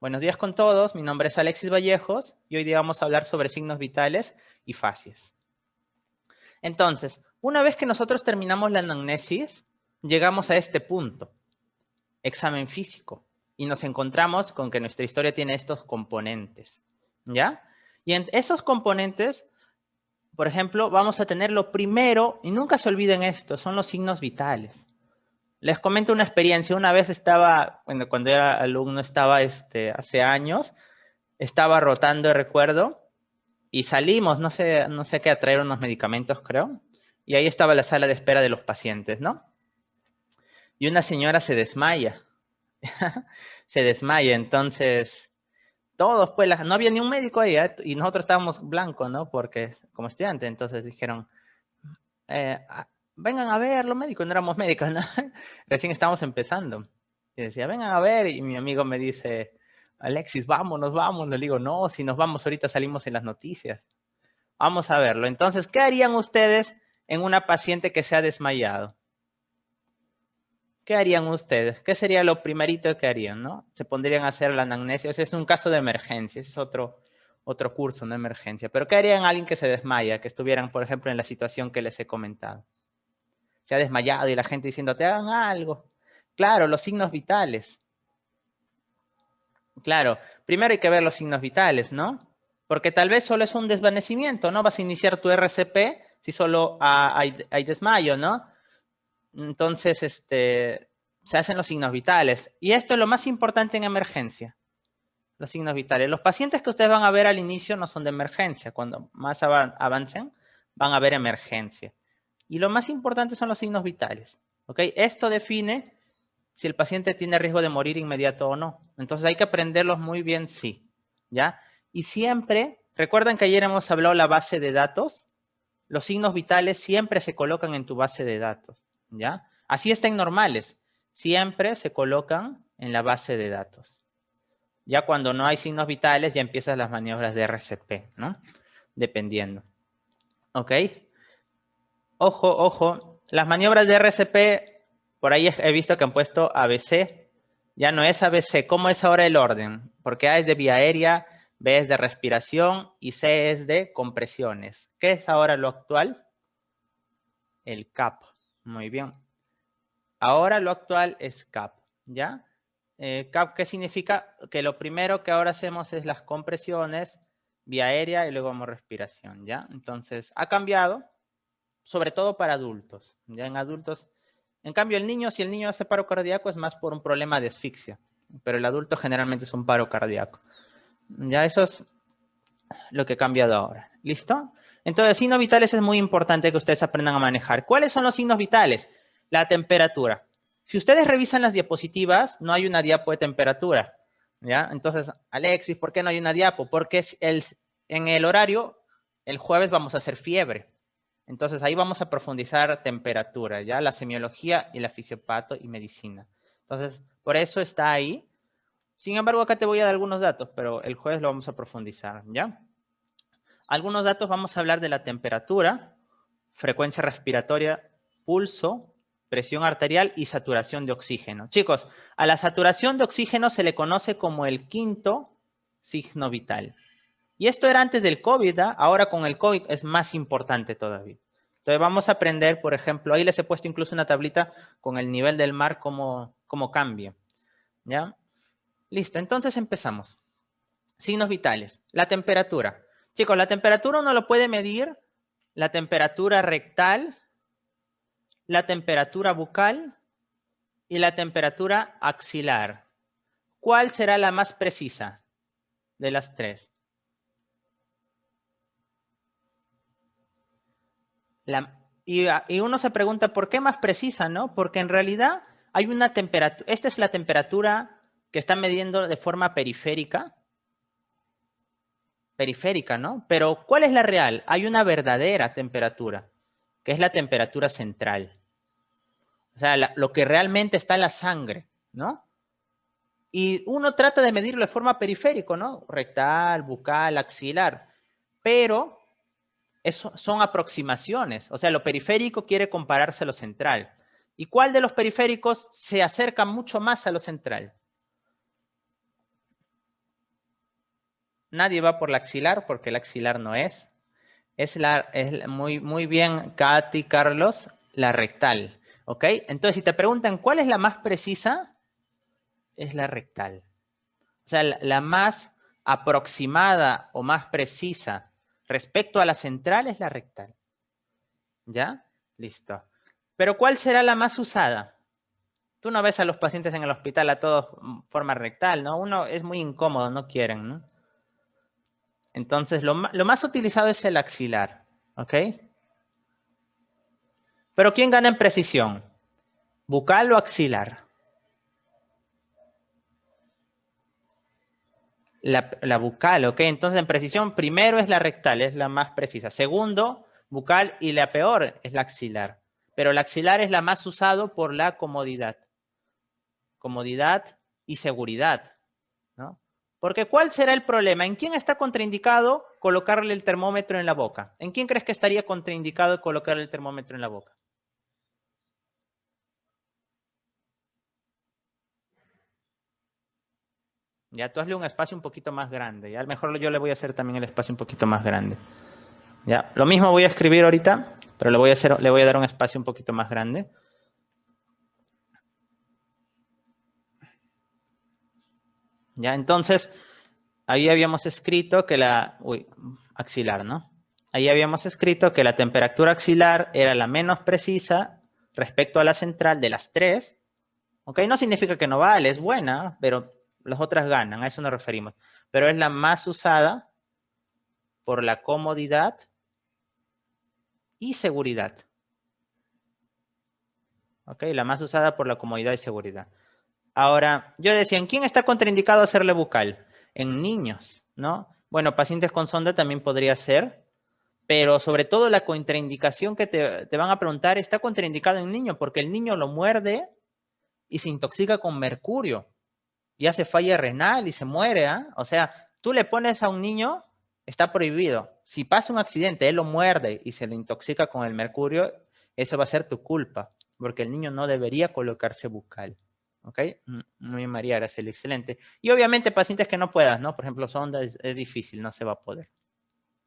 Buenos días con todos, mi nombre es Alexis Vallejos y hoy día vamos a hablar sobre signos vitales y facies. Entonces, una vez que nosotros terminamos la anamnesis, llegamos a este punto, examen físico, y nos encontramos con que nuestra historia tiene estos componentes, ¿ya? Y en esos componentes, por ejemplo, vamos a tener lo primero, y nunca se olviden esto, son los signos vitales. Les comento una experiencia. Una vez estaba, bueno, cuando era alumno estaba hace años, estaba rotando, recuerdo, y salimos, no sé qué, a traer unos medicamentos, creo, y ahí estaba la sala de espera de los pacientes, ¿no? Y una señora se desmaya, se desmaya, entonces, todos, pues, no había ni un médico ahí, ¿eh? Y nosotros estábamos blancos, ¿no? Porque, como estudiantes, entonces dijeron, vengan a ver los médicos, no éramos médicos, ¿no? Recién estábamos empezando. Y decía, vengan a ver, y mi amigo me dice, Alexis, vámonos, vamos. Le digo, no, si nos vamos ahorita salimos en las noticias. Vamos a verlo. Entonces, ¿qué harían ustedes en una paciente que se ha desmayado? ¿Qué harían ustedes? ¿Qué sería lo primerito que harían, no? Se pondrían a hacer la anamnesia. Ese es un caso de emergencia, ese es otro curso, una emergencia. Pero ¿qué harían a alguien que se desmaya, que estuvieran, por ejemplo, en la situación que les he comentado? Se ha desmayado y la gente diciendo, te hagan algo. Claro, los signos vitales. Claro, primero hay que ver los signos vitales, ¿no? Porque tal vez solo es un desvanecimiento, ¿no? Vas a iniciar tu RCP si solo hay desmayo, ¿no? Entonces, se hacen los signos vitales. Y esto es lo más importante en emergencia, los signos vitales. Los pacientes que ustedes van a ver al inicio no son de emergencia. Cuando más avancen, van a ver emergencia. Y lo más importante son los signos vitales, ¿ok? Esto define si el paciente tiene riesgo de morir inmediato o no. Entonces hay que aprenderlos muy bien, sí, ¿ya? Y siempre, recuerdan que ayer hemos hablado de la base de datos. Los signos vitales siempre se colocan en tu base de datos, ¿ya? Así estén normales, siempre se colocan en la base de datos. Ya cuando no hay signos vitales, ya empiezan las maniobras de RCP, ¿no? Dependiendo. ¿Ok? Ojo, ojo. Las maniobras de RCP, por ahí he visto que han puesto ABC. Ya no es ABC. ¿Cómo es ahora el orden? Porque A es de vía aérea, B es de respiración y C es de compresiones. ¿Qué es ahora lo actual? El CAP. Muy bien. Ahora lo actual es CAP, ¿ya? CAP, ¿qué significa? Que lo primero que ahora hacemos es las compresiones, vía aérea y luego vamos respiración, ¿ya? Entonces, ha cambiado, sobre todo para adultos, ¿ya? En adultos, en cambio el niño, si el niño hace paro cardíaco es más por un problema de asfixia, pero el adulto generalmente es un paro cardíaco. Ya eso es lo que ha cambiado ahora. ¿Listo? Entonces, signos vitales es muy importante que ustedes aprendan a manejar. ¿Cuáles son los signos vitales? La temperatura. Si ustedes revisan las diapositivas, no hay una diapo de temperatura. ¿Ya? Entonces, Alexis, ¿por qué no hay una diapo? Porque en el horario, el jueves vamos a hacer fiebre. Entonces, ahí vamos a profundizar temperatura, ¿ya? La semiología y la fisiopato y medicina. Entonces, por eso está ahí. Sin embargo, acá te voy a dar algunos datos, pero el jueves lo vamos a profundizar, ¿ya? Algunos datos, vamos a hablar de la temperatura, frecuencia respiratoria, pulso, presión arterial y saturación de oxígeno. Chicos, a la saturación de oxígeno se le conoce como el quinto signo vital. Y esto era antes del COVID, ¿eh? Ahora con el COVID es más importante todavía. Entonces vamos a aprender, por ejemplo, ahí les he puesto incluso una tablita con el nivel del mar, cómo cambia. ¿Ya? Listo, entonces empezamos. Signos vitales. La temperatura. Chicos, la temperatura uno lo puede medir, la temperatura rectal, la temperatura bucal y la temperatura axilar. ¿Cuál será la más precisa de las tres? Y uno se pregunta, ¿por qué más precisa, no? Porque en realidad hay una temperatura, esta es la temperatura que está midiendo de forma periférica, ¿no? Pero ¿cuál es la real? Hay una verdadera temperatura, que es la temperatura central. O sea, lo que realmente está en la sangre, ¿no? Y uno trata de medirlo de forma periférica, ¿no? Rectal, bucal, axilar. Pero eso son aproximaciones. O sea, lo periférico quiere compararse a lo central. ¿Y cuál de los periféricos se acerca mucho más a lo central? Nadie va por la axilar porque el axilar no es. Es muy bien, Katy, Carlos, la rectal. ¿Ok? Entonces, si te preguntan cuál es la más precisa, es la rectal. O sea, la más aproximada o más precisa respecto a la central es la rectal. ¿Ya? Listo. Pero ¿cuál será la más usada? Tú no ves a los pacientes en el hospital a todos forma rectal, ¿no? Uno es muy incómodo, no quieren, ¿no? Entonces, lo más utilizado es el axilar, ¿ok? Pero ¿quién gana en precisión? ¿Bucal o axilar? La bucal, ¿ok? Entonces, en precisión, primero es la rectal, es la más precisa. Segundo, bucal, y la peor es la axilar. Pero la axilar es la más usado por la comodidad. Comodidad y seguridad, ¿no? Porque ¿cuál será el problema? ¿En quién está contraindicado colocarle el termómetro en la boca? ¿En quién crees que estaría contraindicado colocarle el termómetro en la boca? Ya, tú hazle un espacio un poquito más grande. Ya, a lo mejor yo le voy a hacer también el espacio un poquito más grande. Ya, lo mismo voy a escribir ahorita, pero le voy a dar un espacio un poquito más grande. Ya, entonces, ahí habíamos escrito que axilar, ¿no? Ahí habíamos escrito que la temperatura axilar era la menos precisa respecto a la central de las tres. ¿Ok? No significa que no vale, es buena, pero las otras ganan, a eso nos referimos. Pero es la más usada por la comodidad y seguridad. ¿Ok? La más usada por la comodidad y seguridad. Ahora, yo decía, ¿en quién está contraindicado hacerle bucal? En niños, ¿no? Bueno, pacientes con sonda también podría ser, pero sobre todo la contraindicación que te van a preguntar está contraindicado en niño, porque el niño lo muerde y se intoxica con mercurio y hace falla renal y se muere, ¿ah? O sea, tú le pones a un niño, está prohibido. Si pasa un accidente, él lo muerde y se le intoxica con el mercurio, eso va a ser tu culpa, porque el niño no debería colocarse bucal. ¿Ok? Muy bien, María, Araceli, excelente. Y obviamente pacientes que no puedas, ¿no? Por ejemplo, sonda es difícil, no se va a poder.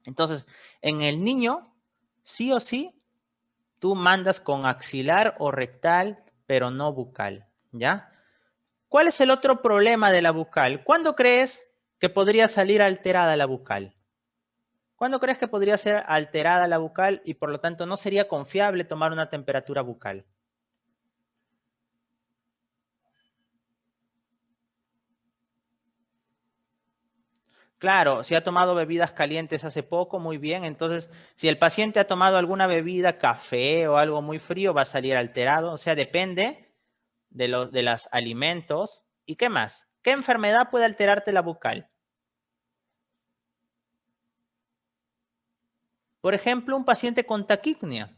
Entonces, en el niño, sí o sí, tú mandas con axilar o rectal, pero no bucal, ¿ya? ¿Cuál es el otro problema de la bucal? ¿Cuándo crees que podría salir alterada la bucal? ¿Cuándo crees que podría ser alterada la bucal y por lo tanto no sería confiable tomar una temperatura bucal? Claro, si ha tomado bebidas calientes hace poco, muy bien. Entonces, si el paciente ha tomado alguna bebida, café o algo muy frío, va a salir alterado. O sea, depende de los alimentos. ¿Y qué más? ¿Qué enfermedad puede alterarte la bucal? Por ejemplo, un paciente con taquipnea.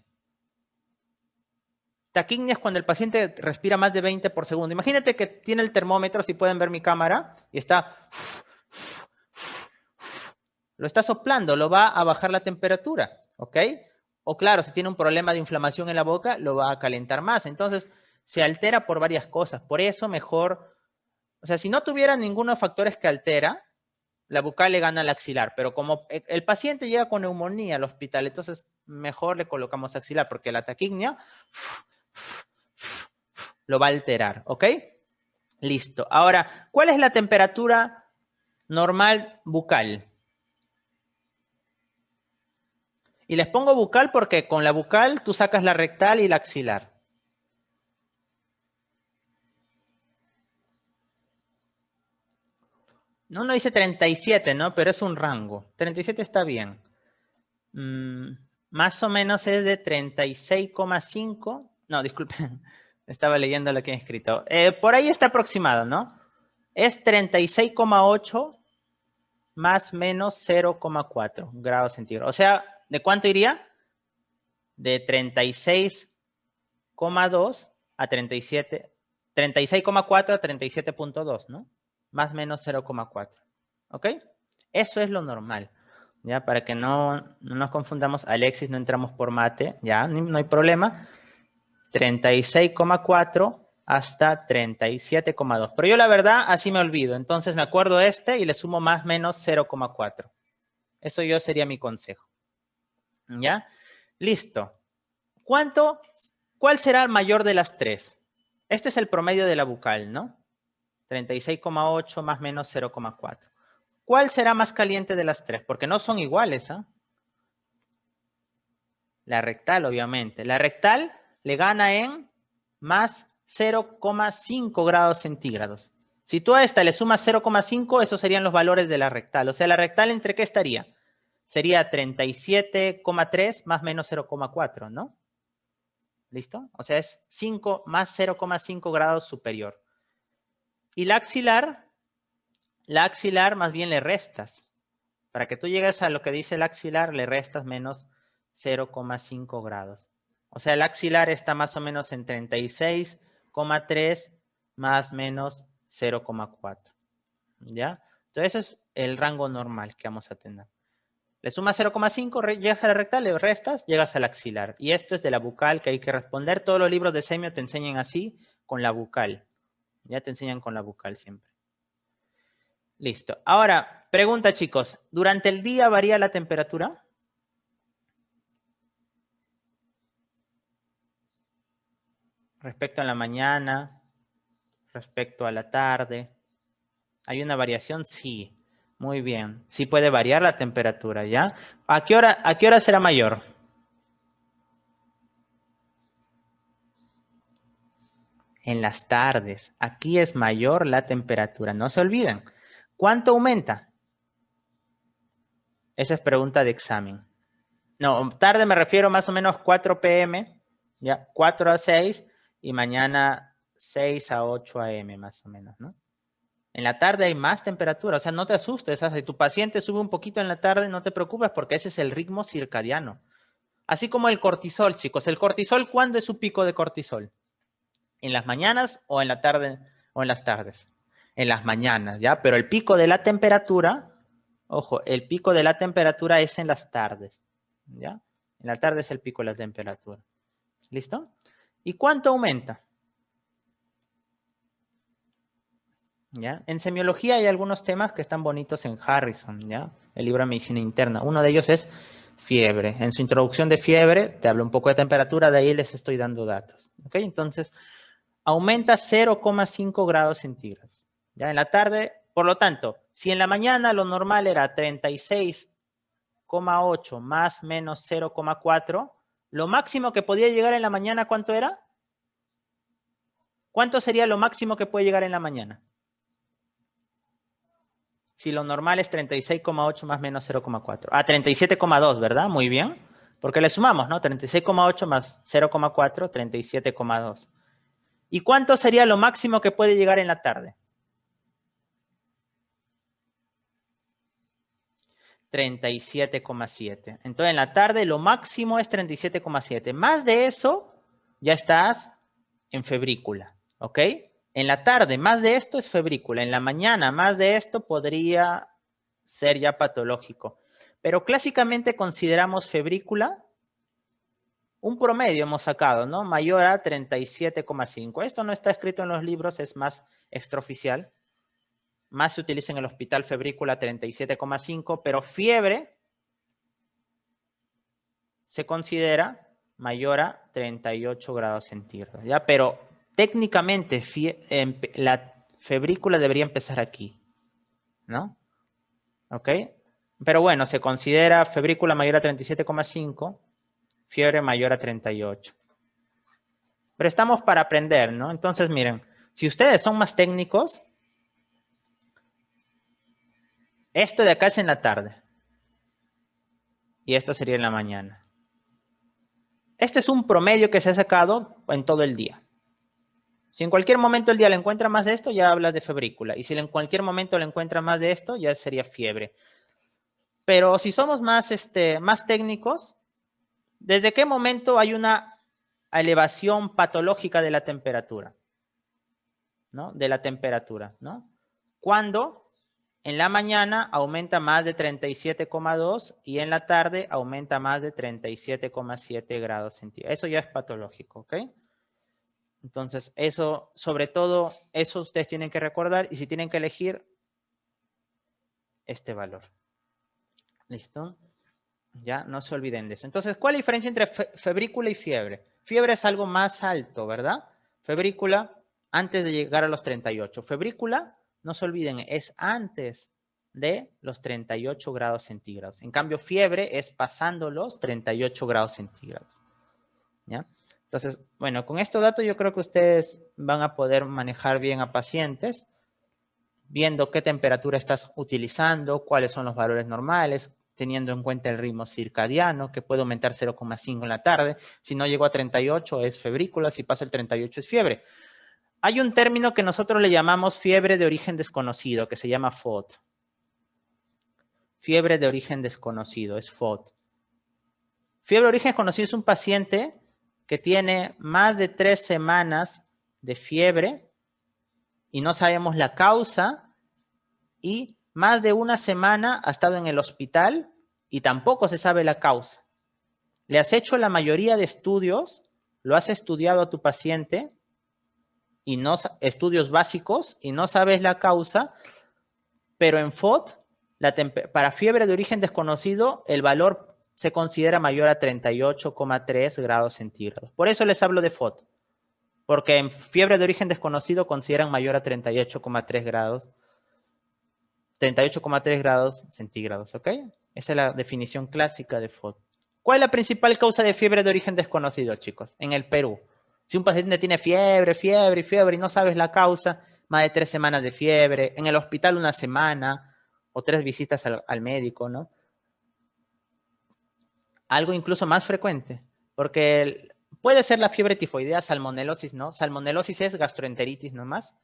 Taquipnea es cuando el paciente respira más de 20 por segundo. Imagínate que tiene el termómetro, si pueden ver mi cámara, y está... Lo está soplando, lo va a bajar la temperatura, ¿ok? O claro, si tiene un problema de inflamación en la boca, lo va a calentar más. Entonces, se altera por varias cosas. Por eso mejor, o sea, si no tuviera ninguno de los factores que altera, la bucal le gana al axilar. Pero como el paciente llega con neumonía al hospital, entonces mejor le colocamos axilar, porque la taquipnea lo va a alterar, ¿ok? Listo. Ahora, ¿cuál es la temperatura normal bucal? Y les pongo bucal porque con la bucal tú sacas la rectal y la axilar. Uno dice 37, ¿no? Pero es un rango. 37 está bien. Más o menos es de 36,5. No, disculpen. Estaba leyendo lo que he escrito. Por ahí está aproximado, ¿no? Es 36,8 más menos 0,4 grados centígrados. O sea, ¿de cuánto iría? De 36,2 a 37, 36,4 a 37,2, ¿no? Más o menos 0,4. ¿Ok? Eso es lo normal. ¿Ya? Para que no nos confundamos, Alexis, no entramos por mate, ¿ya? No hay problema. 36,4 hasta 37,2. Pero yo la verdad así me olvido. Entonces me acuerdo este y le sumo más menos 0,4. Eso yo sería mi consejo. ¿Ya? Listo. ¿Cuál será el mayor de las tres? Este es el promedio de la bucal, ¿no? 36,8 más menos 0,4. ¿Cuál será más caliente de las tres? Porque no son iguales, ¿ah? La rectal, obviamente. La rectal le gana en más 0,5 grados centígrados. Si tú a esta le sumas 0,5, esos serían los valores de la rectal. O sea, la rectal, ¿entre qué estaría? Sería 37,3 más menos 0,4, ¿no? ¿Listo? O sea, es 5 más 0,5 grados superior. Y la axilar más bien le restas. Para que tú llegues a lo que dice el axilar, le restas menos 0,5 grados. O sea, el axilar está más o menos en 36,3 más menos 0,4. ¿Ya? Entonces, eso es el rango normal que vamos a tener. Le sumas 0,5, llegas a la rectal, le restas, llegas al axilar. Y esto es de la bucal que hay que responder. Todos los libros de semio te enseñan así, con la bucal. Ya te enseñan con la bucal siempre. Listo. Ahora, pregunta, chicos. ¿Durante el día varía la temperatura? Respecto a la mañana, respecto a la tarde. ¿Hay una variación? Sí. Muy bien. Sí puede variar la temperatura, ¿ya? ¿A qué hora será mayor? En las tardes. Aquí es mayor la temperatura. No se olviden. ¿Cuánto aumenta? Esa es pregunta de examen. No, tarde me refiero más o menos 4 p.m., ya, 4 a 6 y mañana 6 a 8 a.m. más o menos, ¿no? En la tarde hay más temperatura, o sea, no te asustes, si tu paciente sube un poquito en la tarde, no te preocupes porque ese es el ritmo circadiano. Así como el cortisol, chicos. ¿El cortisol cuándo es su pico de cortisol? ¿En las mañanas o en la tarde o en las tardes? En las mañanas, ¿ya? Pero el pico de la temperatura, ojo, el pico de la temperatura es en las tardes, ¿ya? En la tarde es el pico de la temperatura. ¿Listo? ¿Y cuánto aumenta? ¿Ya? En semiología hay algunos temas que están bonitos en Harrison, ¿ya? El libro de medicina interna. Uno de ellos es fiebre. En su introducción de fiebre te habla un poco de temperatura, de ahí les estoy dando datos. ¿Ok? Entonces, aumenta 0,5 grados centígrados. Ya en la tarde, por lo tanto, si en la mañana lo normal era 36,8 más menos 0,4, lo máximo que podía llegar en la mañana, ¿cuánto era? ¿Cuánto sería lo máximo que puede llegar en la mañana? Si lo normal es 36,8 más menos 0,4. Ah, 37,2, ¿verdad? Muy bien. Porque le sumamos, ¿no? 36,8 más 0,4, 37,2. ¿Y cuánto sería lo máximo que puede llegar en la tarde? 37,7. Entonces, en la tarde lo máximo es 37,7. Más de eso, ya estás en febrícula, ¿ok? En la tarde, más de esto es febrícula. En la mañana, más de esto podría ser ya patológico. Pero clásicamente consideramos febrícula un promedio hemos sacado, ¿no? Mayor a 37,5. Esto no está escrito en los libros, es más extraoficial. Más se utiliza en el hospital febrícula 37,5, pero fiebre se considera mayor a 38 grados centígrados, ¿ya? Pero técnicamente la febrícula debería empezar aquí, ¿no? ¿Ok? Pero bueno, se considera febrícula mayor a 37,5, fiebre mayor a 38. Pero estamos para aprender, ¿no? Entonces, miren, si ustedes son más técnicos, esto de acá es en la tarde. Y esto sería en la mañana. Este es un promedio que se ha sacado en todo el día. Si en cualquier momento del día le encuentra más de esto, ya hablas de febrícula. Y si en cualquier momento le encuentra más de esto, ya sería fiebre. Pero si somos más técnicos, ¿desde qué momento hay una elevación patológica de la temperatura? ¿No? De la temperatura, ¿no? Cuando en la mañana aumenta más de 37,2 y en la tarde aumenta más de 37,7 grados centígrados. Eso ya es patológico, ¿ok? Entonces, eso, sobre todo, eso ustedes tienen que recordar y si tienen que elegir este valor. ¿Listo? Ya, no se olviden de eso. Entonces, ¿cuál es la diferencia entre febrícula y fiebre? Fiebre es algo más alto, ¿verdad? Febrícula, antes de llegar a los 38. Febrícula, no se olviden, es antes de los 38 grados centígrados. En cambio, fiebre es pasando los 38 grados centígrados. ¿Ya? Entonces, bueno, con estos datos yo creo que ustedes van a poder manejar bien a pacientes, viendo qué temperatura estás utilizando, cuáles son los valores normales, teniendo en cuenta el ritmo circadiano, que puede aumentar 0,5 en la tarde. Si no llegó a 38 es febrícula, si pasa el 38 es fiebre. Hay un término que nosotros le llamamos fiebre de origen desconocido, que se llama FOD. Fiebre de origen desconocido, es FOD. Fiebre de origen desconocido es un paciente que tiene más de 3 semanas de fiebre y no sabemos la causa y más de una semana ha estado en el hospital y tampoco se sabe la causa. Le has hecho la mayoría de estudios, lo has estudiado a tu paciente y no estudios básicos y no sabes la causa, pero en FOD, para fiebre de origen desconocido, el valor se considera mayor a 38,3 grados centígrados. Por eso les hablo de FOD, porque en fiebre de origen desconocido consideran mayor a 38,3 grados 38,3 grados centígrados, ¿ok? Esa es la definición clásica de FOD. ¿Cuál es la principal causa de fiebre de origen desconocido, chicos? En el Perú. Si un paciente tiene fiebre y no sabes la causa, más de 3 semanas de fiebre, en el hospital una semana o 3 visitas al médico, ¿no? Algo incluso más frecuente, porque puede ser la fiebre tifoidea, salmonelosis, ¿no? Salmonelosis es gastroenteritis nomás.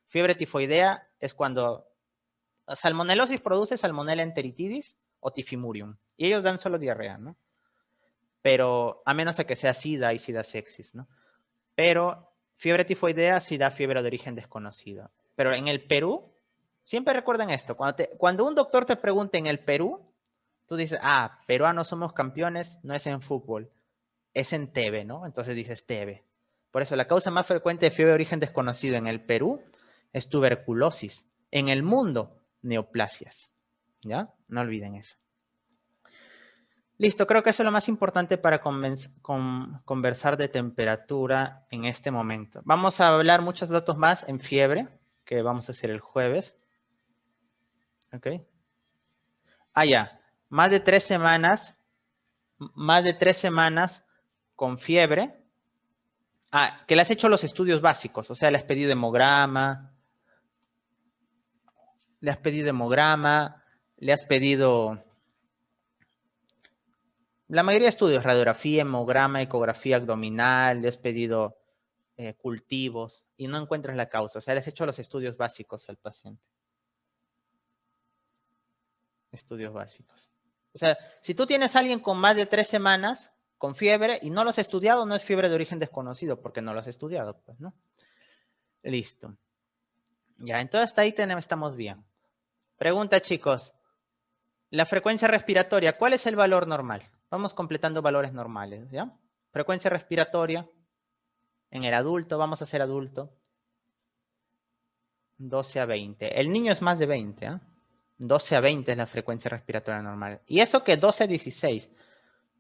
Fiebre tifoidea es cuando salmonelosis produce salmonella enteritidis o tifimurium. Y ellos dan solo diarrea, ¿no? Pero a menos a que sea sida y sida sepsis, ¿no? Pero fiebre tifoidea sí da fiebre de origen desconocido. Pero en el Perú, siempre recuerden esto, cuando un doctor te pregunte en el Perú, tú dices, ah, peruanos somos campeones, no es en fútbol, es en TB, ¿no? Entonces dices TB. Por eso la causa más frecuente de fiebre de origen desconocido en el Perú es tuberculosis. En el mundo, neoplasias. ¿Ya? No olviden eso. Listo, creo que eso es lo más importante para conversar de temperatura en este momento. Vamos a hablar muchos datos más en fiebre, que vamos a hacer el jueves. ¿Ok? Ah, ya. Más de 3 semanas con fiebre. Ah, que le has hecho los estudios básicos, o sea, le has pedido hemograma, le has pedido la mayoría de estudios, radiografía, hemograma, ecografía abdominal, le has pedido cultivos y no encuentras la causa. O sea, le has hecho los estudios básicos al paciente. Estudios básicos. O sea, si tú tienes a alguien con más de 3 semanas con fiebre y no lo has estudiado, no es fiebre de origen desconocido porque no lo has estudiado, pues, ¿no? Listo. Ya, entonces hasta ahí estamos bien. Pregunta, chicos. La frecuencia respiratoria, ¿cuál es el valor normal? Vamos completando valores normales, ¿ya? Frecuencia respiratoria en el adulto, vamos a hacer adulto. 12 a 20. El niño es más de 20, ¿eh? 12 a 20 es la frecuencia respiratoria normal. Y eso que 12 a 16,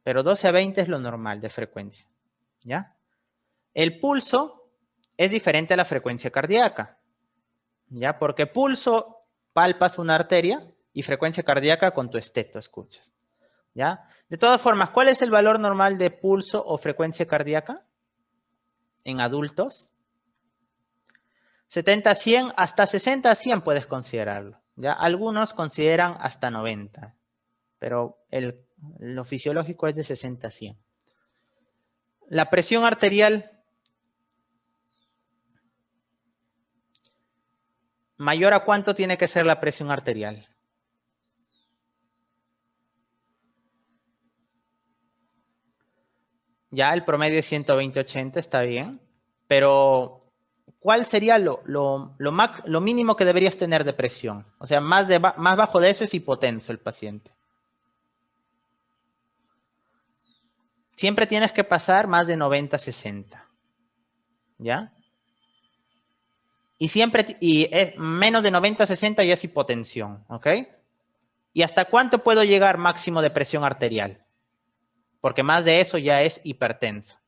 pero 12 a 20 es lo normal de frecuencia, ¿ya? El pulso es diferente a la frecuencia cardíaca, ¿ya? Porque pulso palpas una arteria y frecuencia cardíaca con tu esteto escuchas, ¿ya? De todas formas, ¿cuál es el valor normal de pulso o frecuencia cardíaca en adultos? 70 a 100, hasta 60 a 100 puedes considerarlo, ¿ya? Algunos consideran hasta 90, pero lo fisiológico es de 60 a 100. La presión arterial mayor a cuánto tiene que ser la presión arterial. Ya el promedio es 120/80, está bien, pero ¿cuál sería lo mínimo que deberías tener de presión? O sea, más bajo de eso es hipotenso el paciente. Siempre tienes que pasar más de 90/60. ¿ya? Y siempre, menos de 90-60 ya es hipotensión, ¿ok? ¿Y hasta cuánto puedo llegar máximo de presión arterial? Porque más de eso ya es hipertenso.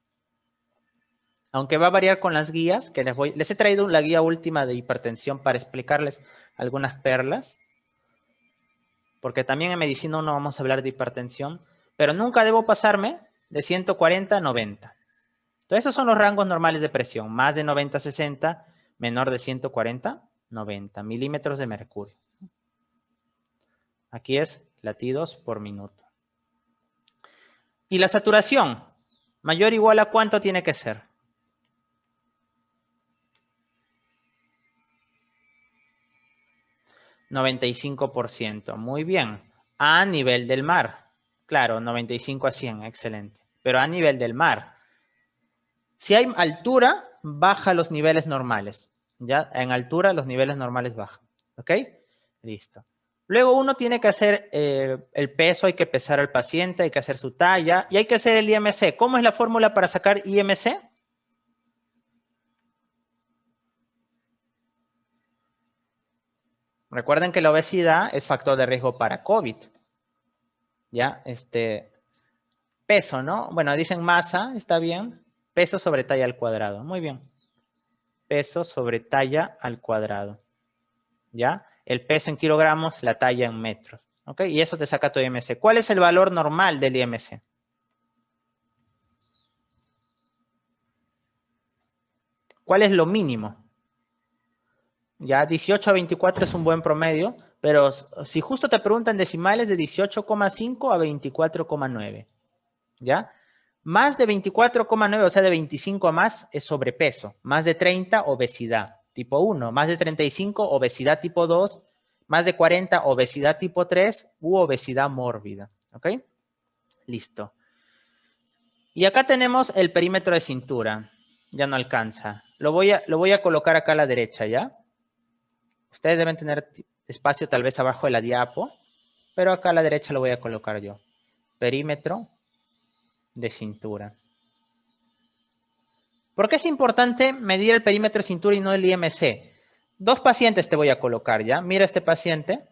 Aunque va a variar con las guías, que les he traído la guía última de hipertensión para explicarles algunas perlas. Porque también en medicina no vamos a hablar de hipertensión. Pero nunca debo pasarme de 140 a 90. Entonces esos son los rangos normales de presión. Más de 90-60, menor de 140-90 milímetros de mercurio. Aquí es latidos por minuto. ¿Y la saturación? ¿Mayor o igual a cuánto tiene que ser? 95%. Muy bien. A nivel del mar. Claro, 95 a 100. Excelente. Pero a nivel del mar. Si hay altura, baja los niveles normales. Ya en altura los niveles normales bajan. ¿Ok? Listo. Luego uno tiene que hacer el peso, hay que pesar al paciente, hay que hacer su talla y hay que hacer el IMC. ¿Cómo es la fórmula para sacar IMC? Recuerden que la obesidad es factor de riesgo para COVID. ¿Ya? Peso, ¿no? Bueno, dicen masa, está bien. Peso sobre talla al cuadrado. Muy bien. Peso sobre talla al cuadrado. ¿Ya? El peso en kilogramos, la talla en metros. ¿Ok? Y eso te saca tu IMC. ¿Cuál es el valor normal del IMC? ¿Cuál es lo mínimo? Ya 18 a 24 es un buen promedio, pero si justo te preguntan decimales de 18,5 a 24,9. ¿Ya? Más de 24,9, o sea, de 25 a más, es sobrepeso. Más de 30, obesidad tipo 1. Más de 35, obesidad tipo 2. Más de 40, obesidad tipo 3 u obesidad mórbida. ¿Ok? Listo. Y acá tenemos el perímetro de cintura. Ya no alcanza. Lo voy a colocar acá a la derecha, ¿ya? Ustedes deben tener espacio tal vez abajo de la diapo, pero acá a la derecha lo voy a colocar yo. Perímetro de cintura. ¿Por qué es importante medir el perímetro de cintura y no el IMC? Dos pacientes te voy a colocar, ¿ya? Mira este paciente.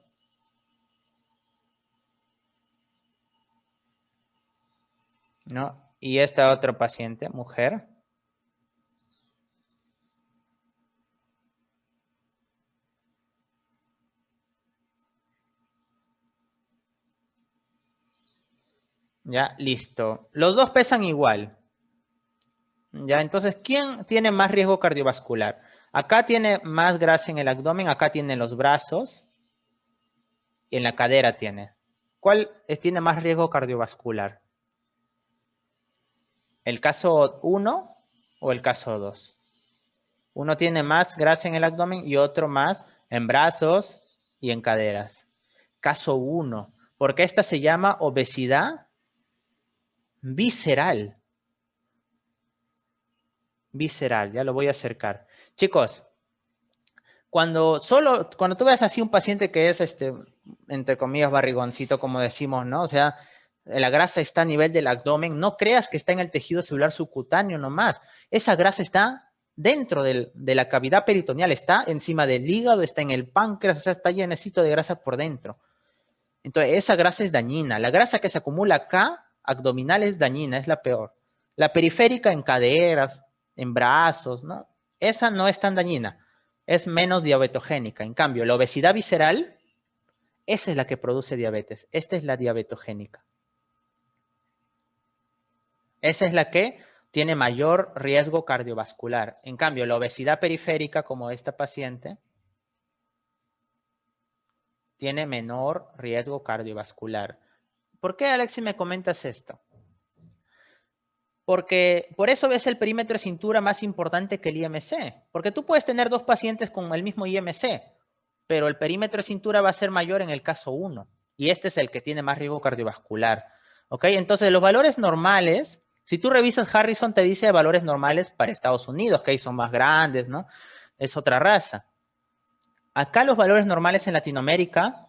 ¿No? Y esta otra paciente, mujer. Ya, listo. Los dos pesan igual. Ya, entonces, ¿quién tiene más riesgo cardiovascular? Acá tiene más grasa en el abdomen, acá tiene los brazos y en la cadera tiene. ¿Cuál tiene más riesgo cardiovascular? ¿El caso 1 o el caso 2? Uno tiene más grasa en el abdomen y otro más en brazos y en caderas. Caso 1, porque esta se llama obesidad visceral. Visceral, ya lo voy a acercar. Chicos, cuando tú ves así un paciente que es, entre comillas, barrigoncito, como decimos, ¿no? O sea, la grasa está a nivel del abdomen, no creas que está en el tejido celular subcutáneo nomás. Esa grasa está dentro de la cavidad peritoneal, está encima del hígado, está en el páncreas, o sea, está llenecito de grasa por dentro. Entonces, esa grasa es dañina. La grasa que se acumula acá, abdominal, es dañina, es la peor. La periférica en caderas, en brazos, ¿no? Esa no es tan dañina, es menos diabetogénica. En cambio, la obesidad visceral, esa es la que produce diabetes. Esta es la diabetogénica. Esa es la que tiene mayor riesgo cardiovascular. En cambio, la obesidad periférica, como esta paciente, tiene menor riesgo cardiovascular. ¿Por qué, Alexi, me comentas esto? Porque por eso es el perímetro de cintura más importante que el IMC. Porque tú puedes tener dos pacientes con el mismo IMC, pero el perímetro de cintura va a ser mayor en el caso 1. Y este es el que tiene más riesgo cardiovascular. ¿Ok? Entonces, los valores normales, si tú revisas Harrison, te dice valores normales para Estados Unidos, que ahí son más grandes, ¿no? Es otra raza. Acá los valores normales en Latinoamérica,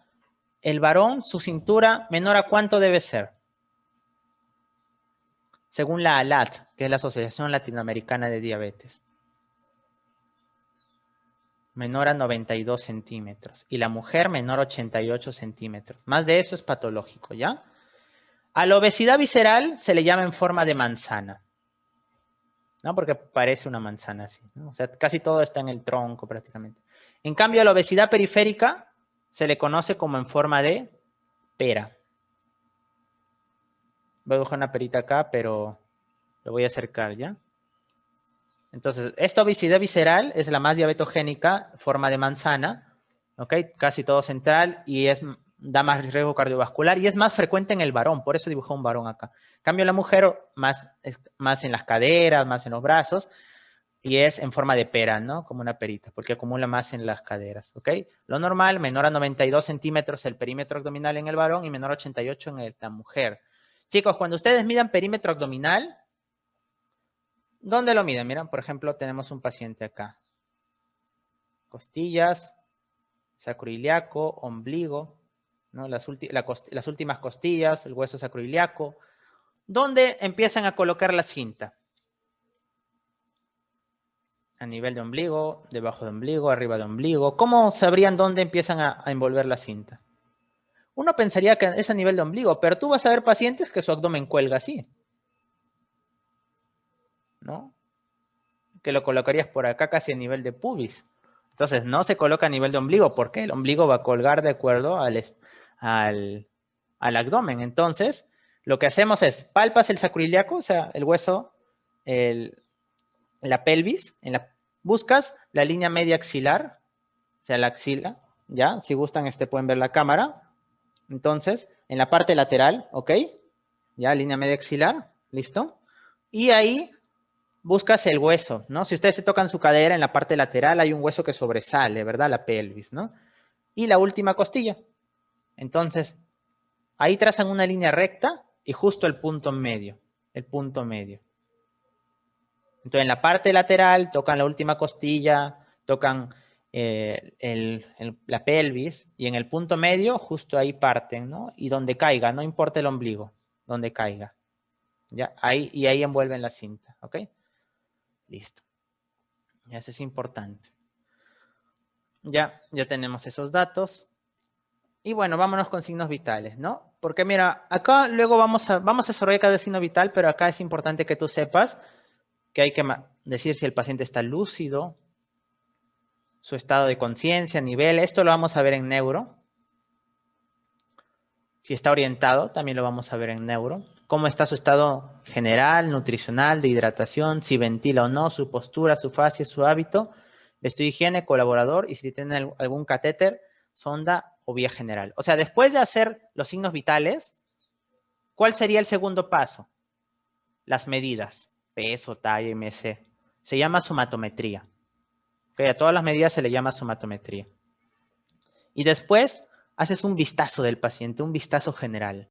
el varón, su cintura menor a cuánto debe ser. Según la ALAT, que es la Asociación Latinoamericana de Diabetes. menor a 92 centímetros. Y la mujer menor a 88 centímetros. Más de eso es patológico, ¿ya? A la obesidad visceral se le llama en forma de manzana, ¿no? Porque parece una manzana así, ¿no? O sea, casi todo está en el tronco prácticamente. En cambio, a la obesidad periférica se le conoce como en forma de pera. Voy a dibujar una perita acá, pero lo voy a acercar, ¿ya? Entonces, esta obesidad visceral es la más diabetogénica, forma de manzana, ¿ok? Casi todo central y da más riesgo cardiovascular y es más frecuente en el varón, por eso dibujé un varón acá. En cambio, la mujer más en las caderas, más en los brazos y es en forma de pera, ¿no? Como una perita, porque acumula más en las caderas, ¿ok? Lo normal, menor a 92 centímetros el perímetro abdominal en el varón y menor a 88 en la mujer. Chicos, cuando ustedes midan perímetro abdominal, ¿dónde lo miden? Miren, por ejemplo, tenemos un paciente acá. Costillas, sacroiliaco, ombligo, ¿no? Las últimas costillas, el hueso sacroiliaco. ¿Dónde empiezan a colocar la cinta? A nivel de ombligo, debajo de ombligo, arriba de ombligo. ¿Cómo sabrían dónde empiezan a envolver la cinta? Uno pensaría que es a nivel de ombligo, pero tú vas a ver pacientes que su abdomen cuelga así, ¿no? Que lo colocarías por acá casi a nivel de pubis. Entonces, no se coloca a nivel de ombligo, porque el ombligo va a colgar de acuerdo al abdomen. Entonces, lo que hacemos es, palpas el sacroiliaco, o sea, el hueso, la pelvis, buscas la línea media axilar, o sea, la axila, ¿ya? Si gustan, pueden ver la cámara. Entonces, en la parte lateral, ¿ok? Ya, línea media axilar, ¿listo? Y ahí buscas el hueso, ¿no? Si ustedes se tocan su cadera, en la parte lateral hay un hueso que sobresale, ¿verdad? La pelvis, ¿no? Y la última costilla. Entonces, ahí trazan una línea recta y justo el punto medio. El punto medio. Entonces, en la parte lateral tocan la última costilla, tocan la pelvis y en el punto medio justo ahí parten, ¿no? Y donde caiga, no importa el ombligo, donde caiga. ¿Ya? Y ahí envuelven la cinta, ¿ok? Listo. Ya, eso es importante. Ya tenemos esos datos. Y bueno, vámonos con signos vitales, ¿no? Porque mira, acá luego vamos a desarrollar cada signo vital, pero acá es importante que tú sepas que hay que decir si el paciente está lúcido, su estado de conciencia, nivel. Esto lo vamos a ver en neuro. Si está orientado, también lo vamos a ver en neuro. Cómo está su estado general, nutricional, de hidratación, si ventila o no, su postura, su fascia, su hábito, estudio de higiene, colaborador y si tiene algún catéter, sonda o vía general. O sea, después de hacer los signos vitales, ¿cuál sería el segundo paso? Las medidas, peso, talla, MC. Se llama somatometría. Okay, a todas las medidas se le llama somatometría. Y después haces un vistazo del paciente, un vistazo general.